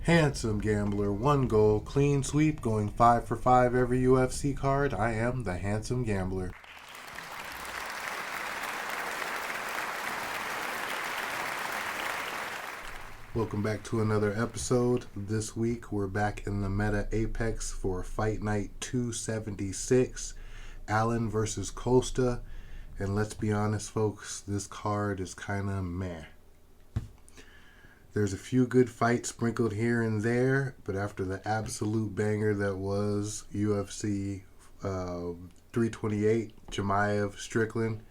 Handsum Gambler, one goal, clean sweep, going 5 for 5 every UFC card. I am the Handsum Gambler. Welcome back to another episode. This week we're back in the Meta Apex for Fight Night 276, Allen versus Costa. And let's be honest, folks, this card is kind of meh. There's a few good fights sprinkled here and there, but after the absolute banger that was UFC 328, Chimaev Strickland,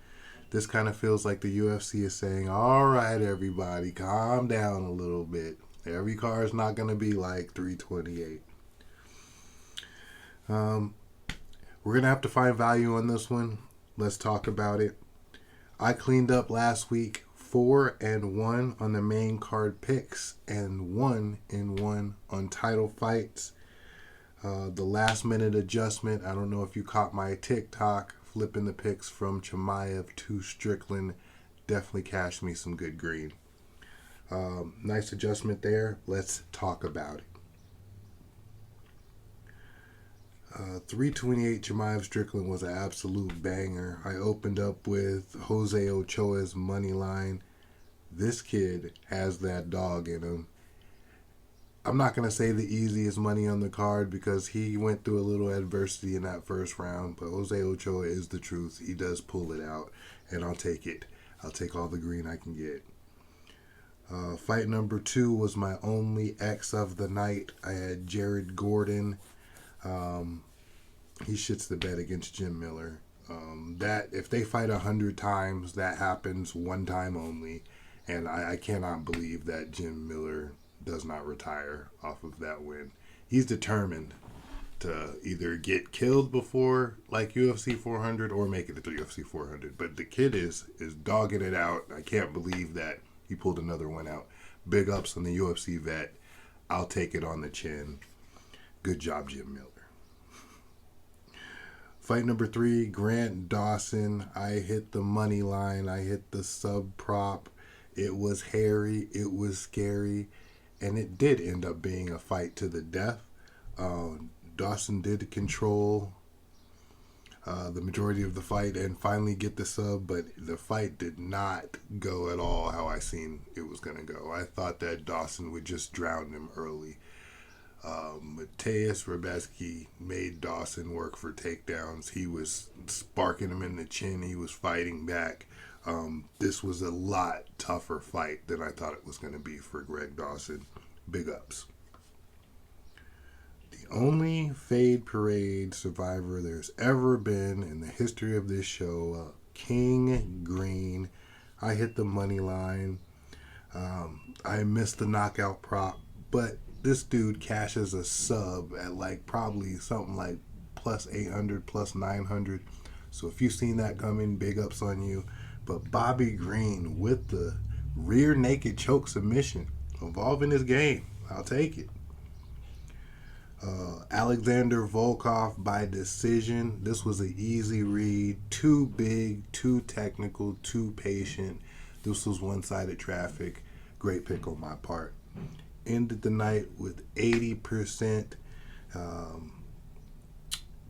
this kind of feels like the UFC is saying, all right, everybody, calm down a little bit. Every car is not going to be like 328. We're going to have to find value on this one. Let's talk about it. I cleaned up last week 4-1 on the main card picks and 1-1 on title fights. The last minute adjustment, I don't know if you caught my TikTok, flipping the picks from Chimaev to Strickland, definitely cashed me some good green. Nice adjustment there. Let's talk about it. 328 Chimaev Strickland was an absolute banger. I opened up with Jose Ochoa's money line. This kid has that dog in him. I'm not going to say the easiest money on the card because he went through a little adversity in that first round, but Jose Ochoa is the truth. He does pull it out, and I'll take it. I'll take all the green I can get. Fight number 2 was my only X of the night. I had Jared Gordon. He shits the bed against Jim Miller. That if they fight 100 times, that happens one time only, and I cannot believe that Jim Miller does not retire off of that win. He's determined to either get killed before like UFC 400 or make it to UFC 400. But the kid is dogging it out. I can't believe that he pulled another one out. Big ups on the UFC vet. I'll take it on the chin. Good job, Jim Miller. Fight number 3, Grant Dawson. I hit the money line. I hit the sub prop. It was hairy. It was scary. And it did end up being a fight to the death. Dawson did control the majority of the fight and finally get the sub, but the fight did not go at all how I seen it was going to go. I thought that Dawson would just drown him early. Mateus Rebetsky made Dawson work for takedowns. He was sparking him in the chin. He was fighting back. This was a lot tougher fight than I thought it was going to be for Greg Dawson. Big ups. The only Fade Parade survivor there's ever been in the history of this show, King Green. I hit the money line. I missed the knockout prop, but this dude cashes a sub at like probably something like plus 800, plus 900. So if you've seen that coming, big ups on you. But Bobby Green with the rear naked choke submission, evolving his game. I'll take it. Alexander Volkov by decision. This was an easy read. Too big, too technical, too patient. This was one-sided traffic. Great pick on my part. Ended the night with 80%.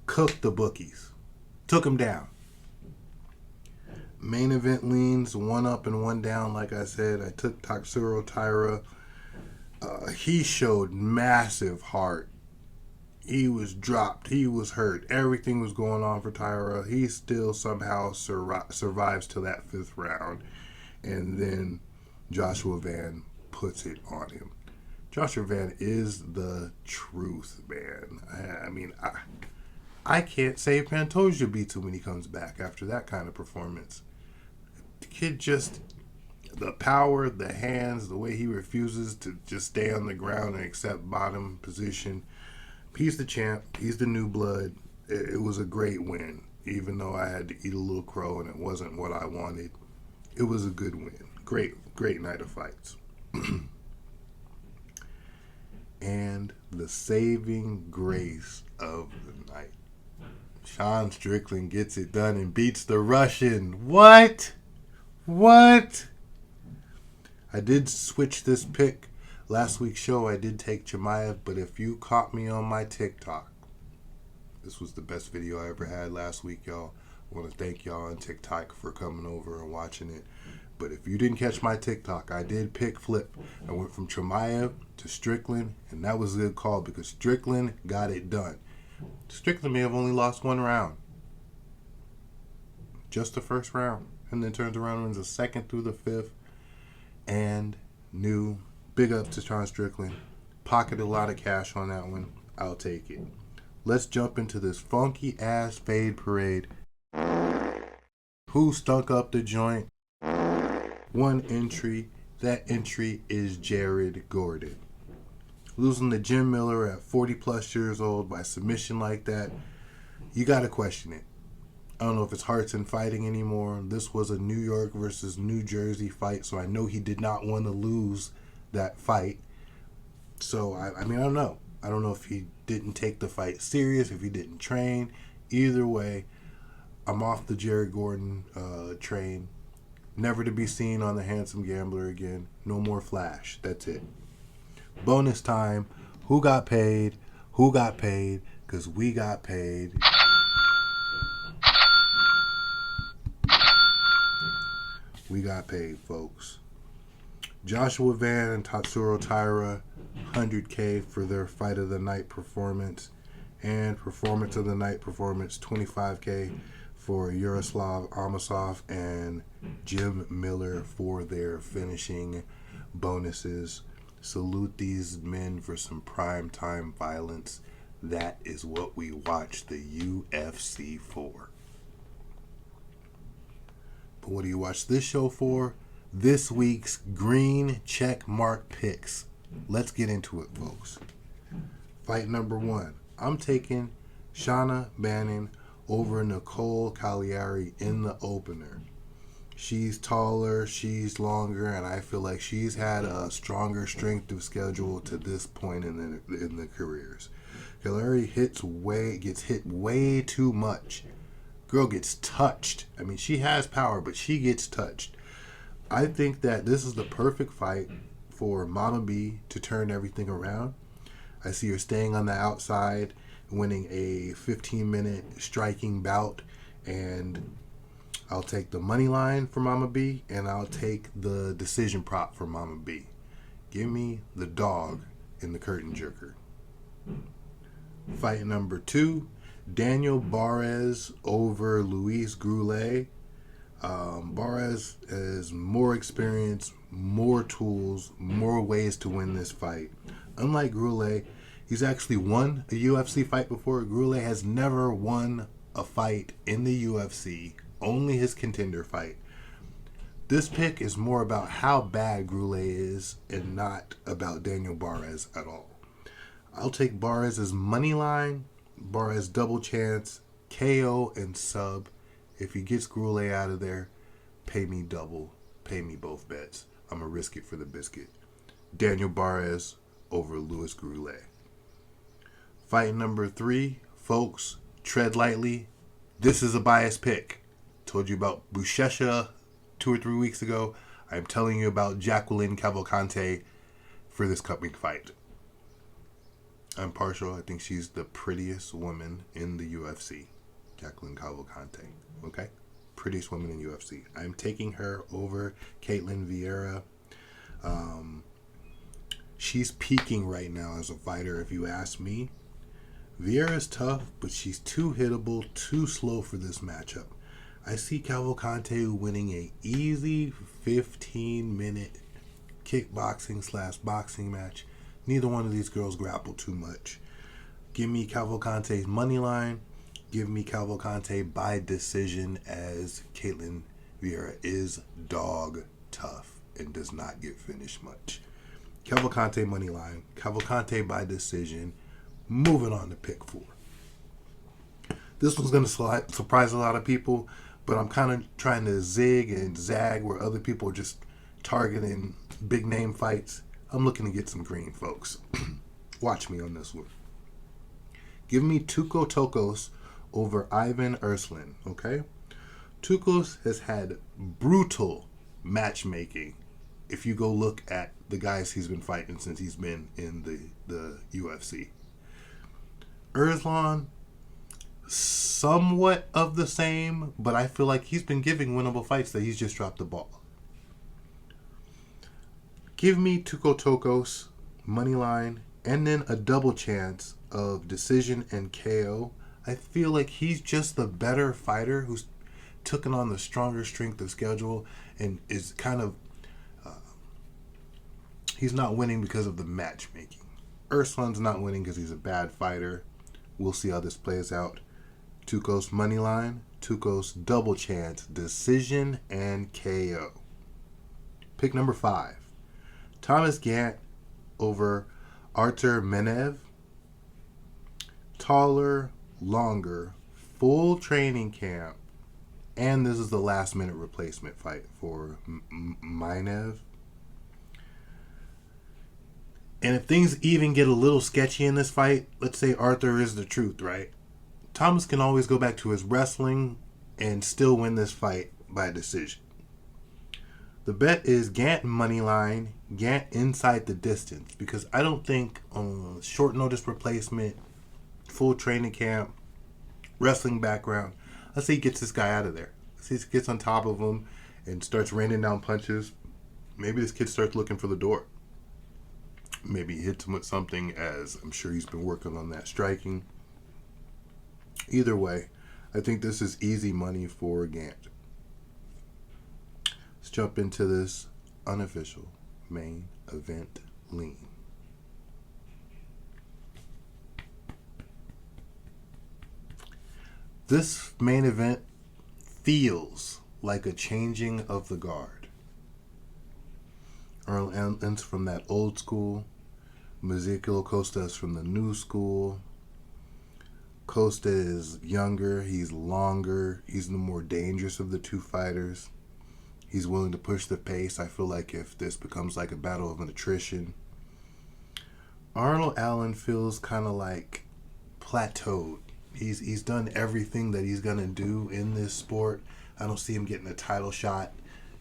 Cooked the bookies. Took them down. Main event leans, 1 up and 1 down. Like I said, I took Tatsuro Taira. He showed massive heart. He was dropped. He was hurt. Everything was going on for Taira. He still somehow survives to that 5th round. And then Joshua Van puts it on him. Joshua Van is the truth, man. I mean, I can't say Pantoja beats him when he comes back after that kind of performance. The kid just, the power, the hands, the way he refuses to just stay on the ground and accept bottom position. He's the champ. He's the new blood. It was a great win, even though I had to eat a little crow and it wasn't what I wanted. It was a good win. Great night of fights. And the saving grace of the night. Sean Strickland gets it done and beats the Russian. What? I did switch this pick Last week's show, I did take Chimaev, but if you caught me on my TikTok, this was the best video I ever had last week, y'all. I want to thank y'all on TikTok for coming over and watching it. But if you didn't catch my TikTok, I did pick flip. I went from Chimaev to Strickland, and that was a good call because Strickland got it done. Strickland may have only lost one round. Just the first round. And then turns around and wins the second through the fifth. And new. Big up to Sean Strickland. Pocketed a lot of cash on that one. I'll take it. Let's jump into this funky ass fade parade. Who stunk up the joint? One entry. That entry is Jared Gordon. Losing to Jim Miller at 40 plus years old by submission like that, you gotta question it. I don't know if it's hearts and fighting anymore. This was a New York versus New Jersey fight, so I know he did not want to lose that fight. So, I mean, I don't know. I don't know if he didn't take the fight serious, if he didn't train. Either way, I'm off the Jared Gordon train. Never to be seen on the Handsum Gambler again. No more Flash. That's it. Bonus time. Who got paid? Who got paid? Because we got paid. We got paid, folks. Joshua Van and Tatsuro Taira, 100K for their Fight of the Night performance. And Performance of the Night performance, 25K for Yaroslav Amosov and Jim Miller for their finishing bonuses. Salute these men for some primetime violence. That is what we watch the UFC for. But what do you watch this show for? This week's green check mark picks. Let's get into it, folks. Fight number 1. I'm taking Shauna Bannon over Nicole Cagliari in the opener. She's taller, she's longer, and I feel like she's had a stronger strength of schedule to this point in the careers. Cagliari gets hit way too much. Girl gets touched. I mean, she has power, but she gets touched. I think that this is the perfect fight for Mama B to turn everything around. I see her staying on the outside, winning a 15-minute striking bout, and I'll take the money line for Mama B, and I'll take the decision prop for Mama B. Give me the dog in the curtain jerker. Fight number 2, Daniel Barres over Luis Goulet. Barres has more experience, more tools, more ways to win this fight. Unlike Goulet, he's actually won a UFC fight before. Goulet has never won a fight in the UFC, only his contender fight. This pick is more about how bad Goulet is and not about Daniel Barres at all. I'll take Barres' money line, Barres double chance, KO and sub. If he gets Goulet out of there, pay me double, pay me both bets. I'm going to risk it for the biscuit. Daniel Barres over Luis Goulet. Fight number 3, folks, tread lightly. This is a biased pick. Told you about Buchecha 2 or 3 weeks ago. I'm telling you about Jacqueline Cavalcante for this coming fight. I'm partial. I think she's the prettiest woman in the UFC. Jacqueline Cavalcante. Okay? Prettiest woman in UFC. I'm taking her over Caitlin Vieira. She's peaking right now as a fighter, if you ask me. Vieira's tough, but she's too hittable, too slow for this matchup. I see Cavalcante winning a easy 15-minute kickboxing/boxing match. Neither one of these girls grapple too much. Give me Cavalcante's money line. Give me Cavalcante by decision, as Caitlin Vieira is dog tough and does not get finished much. Cavalcante money line. Cavalcante by decision. Moving on to pick 4. This one's going to surprise a lot of people, but I'm kind of trying to zig and zag where other people are just targeting big name fights. I'm looking to get some green, folks. Watch me on this one. Give me Tuco Tokos over Ivan Ursulin, okay? Tukos has had brutal matchmaking if you go look at the guys he's been fighting since he's been in the UFC. Erslan, somewhat of the same, but I feel like he's been giving winnable fights that he's just dropped the ball. Give me Tuco Tokos, money line, and then a double chance of decision and KO. I feel like he's just the better fighter who's taken on the stronger strength of schedule and is kind of he's not winning because of the matchmaking. Erslan's not winning because he's a bad fighter. We'll see how this plays out. Tukos money line, Tukos double chance, decision, and KO. Pick number 5. Thomas Gant over Artur Menev. Taller, longer, full training camp, and this is the last minute replacement fight for Menev. And if things even get a little sketchy in this fight, let's say Arthur is the truth, right? Thomas can always go back to his wrestling and still win this fight by decision. The bet is Gant money line, Gant inside the distance, because I don't think short notice replacement, full training camp, wrestling background, let's say he gets this guy out of there. Let's say he gets on top of him and starts raining down punches. Maybe this kid starts looking for the door. Maybe he hits him with something, as I'm sure he's been working on that striking. Either way, I think this is easy money for Gant. Let's jump into this unofficial main event lean. This main event feels like a changing of the guard. Earl Ends from that old school. Ezekiel Costa is from the new school. Costa is younger, he's longer, he's the more dangerous of the two fighters. He's willing to push the pace. I feel like if this becomes like a battle of an attrition. Arnold Allen feels kind of like plateaued. He's done everything that he's going to do in this sport. I don't see him getting a title shot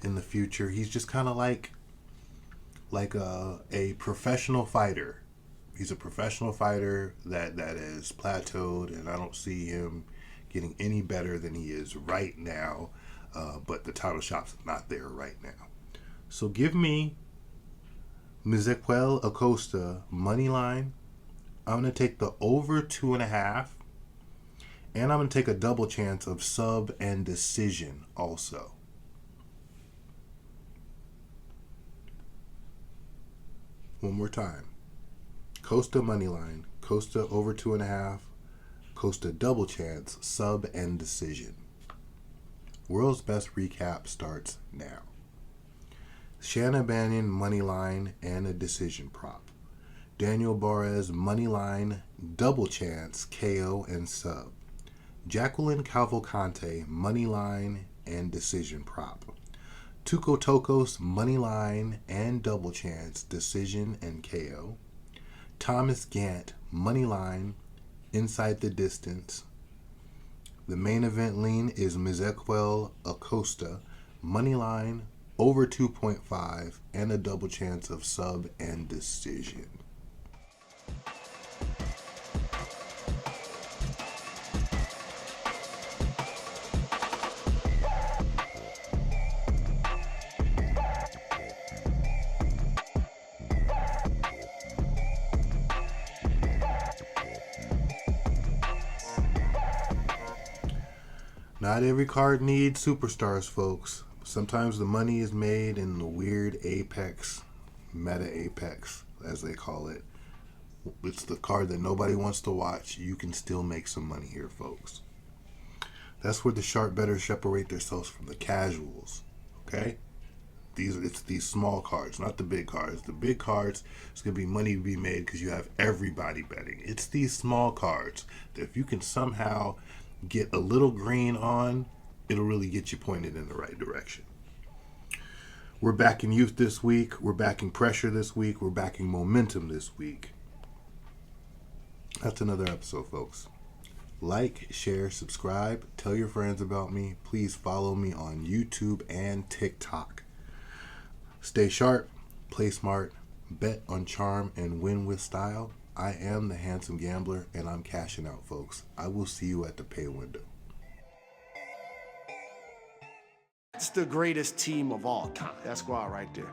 in the future. He's just kind of like a professional fighter. He's a professional fighter that is plateaued, and I don't see him getting any better than he is right now. But the title shot's not there right now. So give me Ezequiel Acosta money line. I'm going to take the over 2.5. And I'm going to take a double chance of sub and decision also. One more time. Costa money line, Costa over 2.5, Costa double chance, sub and decision. World's Best Recap starts now. Shanna Banyan money line and a decision prop. Daniel Barres money line, double chance, KO and sub. Jacqueline Cavalcante money line and decision prop. Tuco Tokos money line and double chance, decision and KO. Thomas Gant money line, inside the distance. The main event lean is Ezequiel Acosta money line, over 2.5, and a double chance of sub and decision. Not every card needs superstars, folks. Sometimes the money is made in the weird apex, meta apex, as they call it. It's the card that nobody wants to watch. You can still make some money here, folks. That's where the sharp bettors separate themselves from the casuals. Okay? It's these small cards, not the big cards. The big cards, it's going to be money to be made because you have everybody betting. It's these small cards that if you can somehow get a little green on, it'll really get you pointed in the right direction. We're backing youth this week. We're backing pressure this week. We're backing momentum this week. That's another episode, folks. Like, share, subscribe. Tell your friends about me. Please follow me on YouTube and TikTok. Stay sharp, play smart, bet on charm, and win with style. I am the Handsome Gambler, and I'm cashing out, folks. I will see you at the pay window. It's the greatest team of all time. That squad right there.